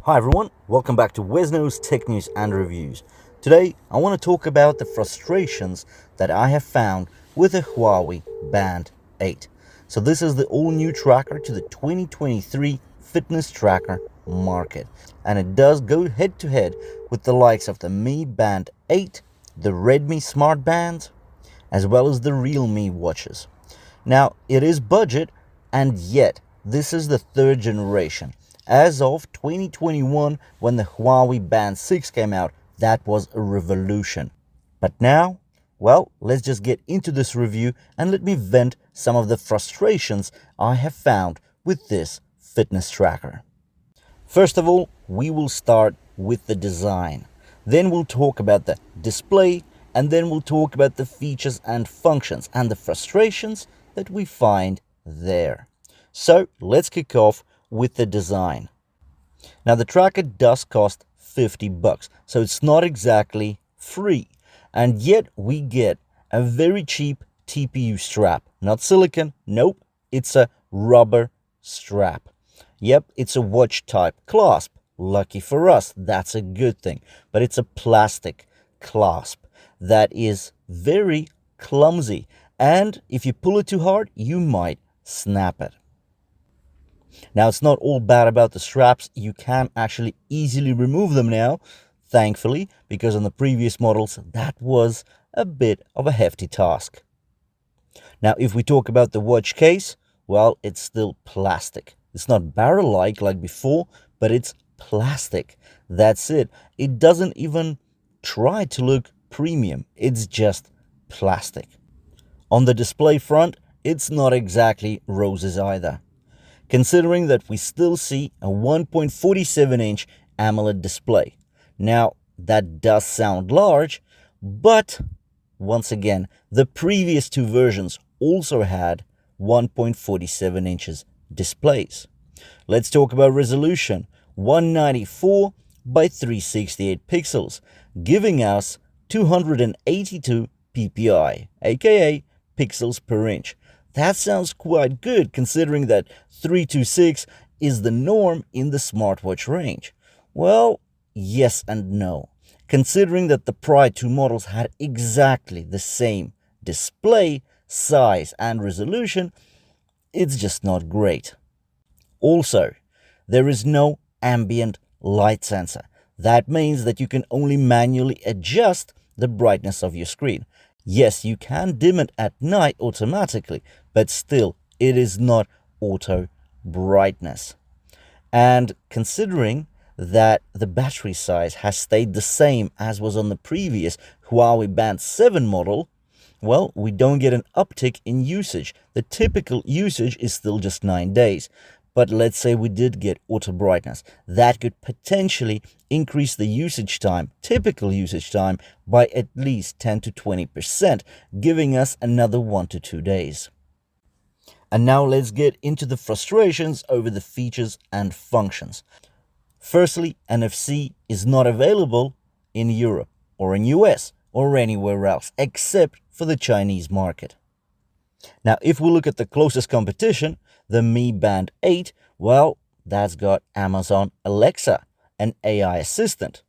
Hi everyone, welcome back to Wesno's Tech News and Reviews. Today I want to talk about the frustrations that I have found with the Huawei Band 8. So this is the all-new tracker to the 2023 fitness tracker market, and it does go head-to-head with the likes of the Mi Band 8, the Redmi Smart Bands, as well as the Realme watches. Now it is budget, and yet this is the third generation. As of 2021, when the Huawei Band 6 came out, that was a revolution. But now, well, let's just get into this review and let me vent some of the frustrations I have found with this fitness tracker. First of all, we will start with the design. Then we'll talk about the display, and then we'll talk about the features and functions and the frustrations that we find there. So let's kick off with the design. Now the tracker does cost $50, so it's not exactly free, and yet we get a very cheap TPU strap. Not silicone, nope, it's a rubber strap. Yep, it's a watch type clasp. Lucky for us, that's a good thing, but it's a plastic clasp that is very clumsy, and if you pull it too hard, you might snap it. Now, it's not all bad about the straps. You can actually easily remove them now, thankfully, because on the previous models, that was a bit of a hefty task. Now, if we talk about the watch case, well, it's still plastic. It's not barrel-like like before, but it's plastic. That's it. It doesn't even try to look premium. It's just plastic. On the display front, it's not exactly roses either, considering that we still see a 1.47-inch AMOLED display. Now, that does sound large, but once again, the previous two versions also had 1.47 inches displays. Let's talk about resolution. 194 by 368 pixels, giving us 282 ppi, aka pixels per inch. That sounds quite good, considering that 326 is the norm in the smartwatch range. Well, yes and no. Considering that the prior two models had exactly the same display, size, and resolution, it's just not great. Also, there is no ambient light sensor. That means that you can only manually adjust the brightness of your screen. Yes, you can dim it at night automatically, but still, it is not auto brightness. And considering that the battery size has stayed the same as was on the previous Huawei Band 7 model, well, we don't get an uptick in usage. The typical usage is still just 9 days. But let's say we did get auto brightness. That could potentially increase the usage time, typical usage time, by at least 10 to 20%, giving us another 1 to 2 days. And now let's get into the frustrations over the features and functions. Firstly, NFC is not available in Europe or in US or anywhere else except for the Chinese market. Now, if we look at the closest competition, the Mi Band 8, well, that's got Amazon Alexa, an AI assistant.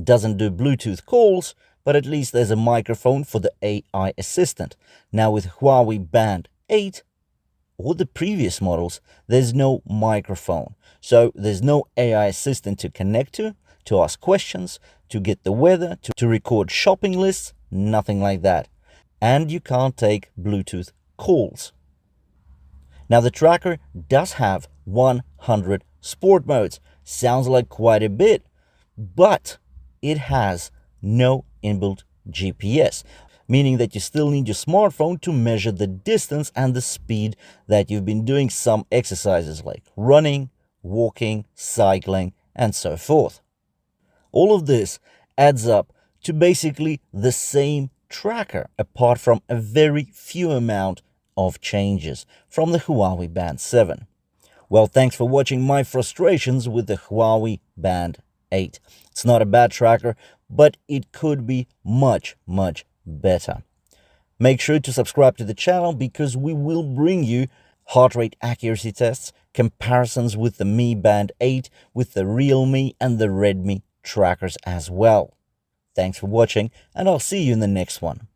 Doesn't do Bluetooth calls, but at least there's a microphone for the AI assistant. Now, with Huawei Band 8, or the previous models, there's no microphone. So there's no AI assistant to connect to ask questions, to get the weather, to record shopping lists, nothing like that. And you can't take Bluetooth calls. Now, the tracker does have 100 sport modes. Sounds like quite a bit, but it has no inbuilt GPS, meaning that you still need your smartphone to measure the distance and the speed that you've been doing some exercises like running, walking, cycling, and so forth. All of this adds up to basically the same tracker, apart from a very few amount of changes from the Huawei Band 7. Well, thanks for watching my frustrations with the Huawei Band 8. It's not a bad tracker, but it could be much, much better. Make sure to subscribe to the channel because we will bring you heart rate accuracy tests, comparisons with the Mi Band 8, with the Realme and the Redmi trackers as well. Thanks for watching, and I'll see you in the next one.